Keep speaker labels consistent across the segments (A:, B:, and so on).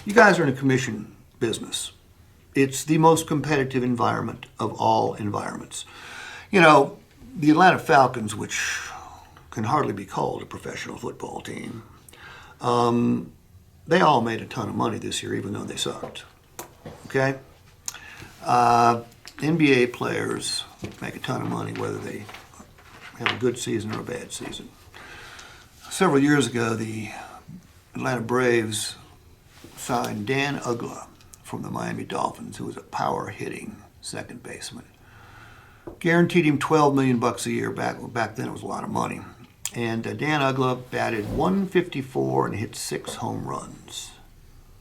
A: You guys are in a commission business. It's the most competitive environment of all environments. You know, the Atlanta Falcons, which can hardly be called a professional football team, they all made a ton of money this year, even though they sucked. Okay? NBA players make a ton of money whether they have a good season or a bad season. Several years ago, the Atlanta Braves signed Dan Uggla from the Miami Dolphins, who was a power-hitting second baseman. Guaranteed him $12 million a year. Back then, it was a lot of money. And Dan Uggla batted .154 and hit 6 home runs.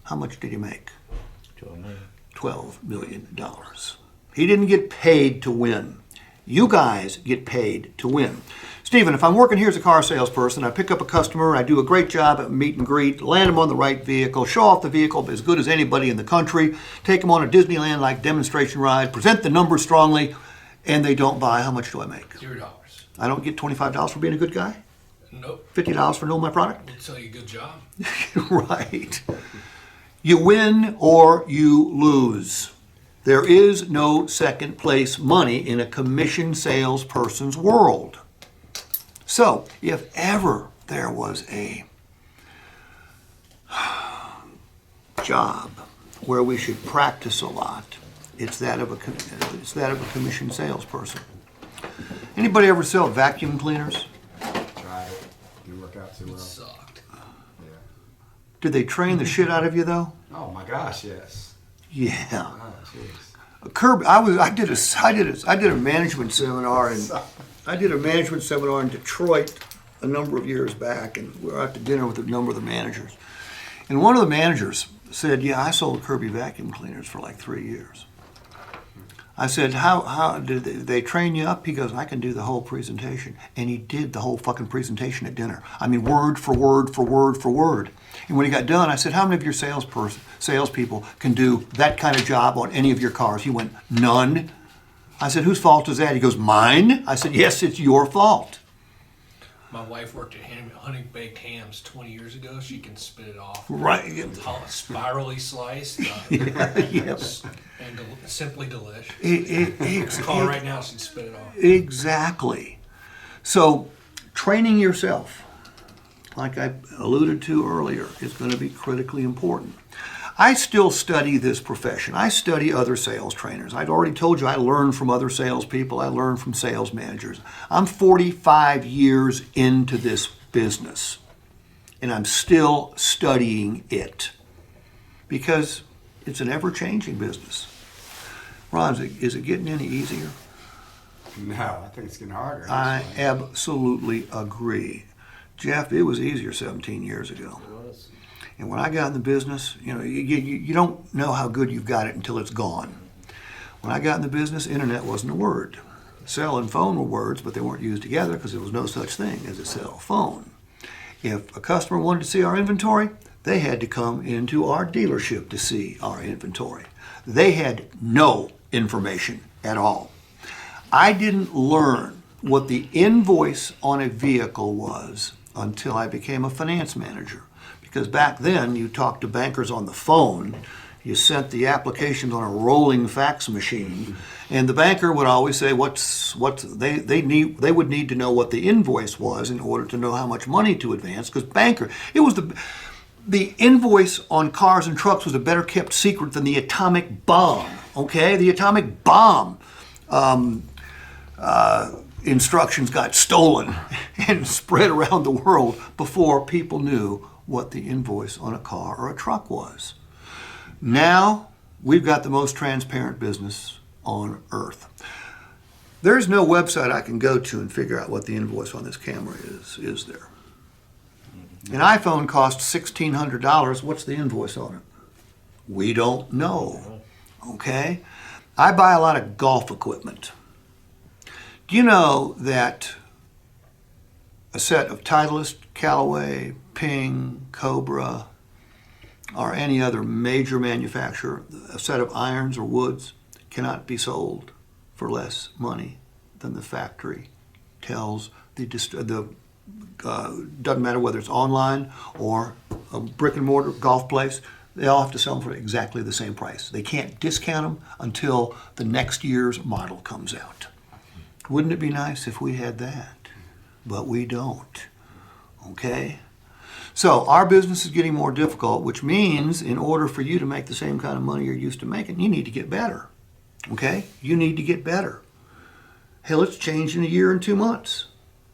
A: How much did he make? $12 million. He didn't get paid to win. You guys get paid to win. Stephen, if I'm working here as a car salesperson, I pick up a customer, I do a great job at meet and greet, land them on the right vehicle, show off the vehicle as good as anybody in the country, take them on a Disneyland-like demonstration ride, present the numbers strongly, and they don't buy, how much do I make?
B: $0.
A: I don't get $25 for being a good guy?
B: Nope.
A: $50 for knowing my product?
B: We'll tell you good job.
A: Right. You win or you lose. There is no second place money in a commission salesperson's world. So, if ever there was a job where we should practice a lot, it's that of a commission salesperson. Anybody ever sell vacuum cleaners?
C: Tried it. Didn't work out too well.
B: It sucked.
C: Yeah.
A: Did they train the shit out of you though?
C: Oh my gosh, yes.
A: Yeah.
C: Oh, jeez.
A: Kirby, I did a management seminar in Detroit a number of years back, and we were out to dinner with a number of the managers. And one of the managers said, "Yeah, I sold Kirby vacuum cleaners for like 3 years." I said, how did they train you up? He goes, "I can do the whole presentation." And he did the whole fucking presentation at dinner. I mean, word for word for word for word. And when he got done, I said, "How many of your salespeople can do that kind of job on any of your cars?" He went, "None." I said, "Whose fault is that?" He goes, "Mine." I said, "Yes, it's your fault."
B: My wife worked at Honey Baked Hams 20 years ago. She can spit it off.
A: Right.
B: Spirally sliced.
A: Yes.
B: And simply delish. Call her right now, she'd spit it off.
A: Exactly. So, training yourself, like I alluded to earlier, is going to be critically important. I still study this profession. I study other sales trainers. I'd already told you I learn from other salespeople. I learn from sales managers. I'm 45 years into this business, and I'm still studying it because it's an ever-changing business. Ron, is it getting any easier?
C: No, I think it's getting harder.
A: I absolutely agree. Jeff, it was easier 17 years ago. And when I got in the business, you don't know how good you've got it until it's gone. When I got in the business, internet wasn't a word. Cell and phone were words, but they weren't used together because there was no such thing as a cell phone. If a customer wanted to see our inventory, they had to come into our dealership to see our inventory. They had no information at all. I didn't learn what the invoice on a vehicle was until I became a finance manager. Because back then, you talked to bankers on the phone, you sent the applications on a rolling fax machine, and the banker would always say they would need to know what the invoice was in order to know how much money to advance. Because it was the invoice on cars and trucks was a better kept secret than the atomic bomb. Okay, the atomic bomb instructions got stolen and spread around the world before people knew what the invoice on a car or a truck was. Now, we've got the most transparent business on earth. There's no website I can go to and figure out what the invoice on this camera is there? An iPhone costs $1,600. What's the invoice on it? We don't know. Okay? I buy a lot of golf equipment. Do you know that a set of Titleist, Callaway, Ping, Cobra, or any other major manufacturer, a set of irons or woods cannot be sold for less money than the factory tells doesn't matter whether it's online or a brick and mortar golf place, they all have to sell them for exactly the same price. They can't discount them until the next year's model comes out. Wouldn't it be nice if we had that? But we don't. Okay? So our business is getting more difficult, which means in order for you to make the same kind of money you're used to making, you need to get better. Okay? You need to get better. Hell, it's changed in a year and 2 months.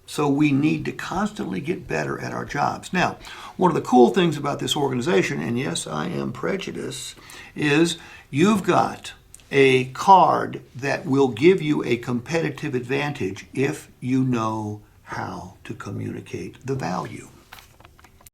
A: So we need to constantly get better at our jobs. Now, one of the cool things about this organization, and yes, I am prejudiced, is you've got a card that will give you a competitive advantage if you know how to communicate the value.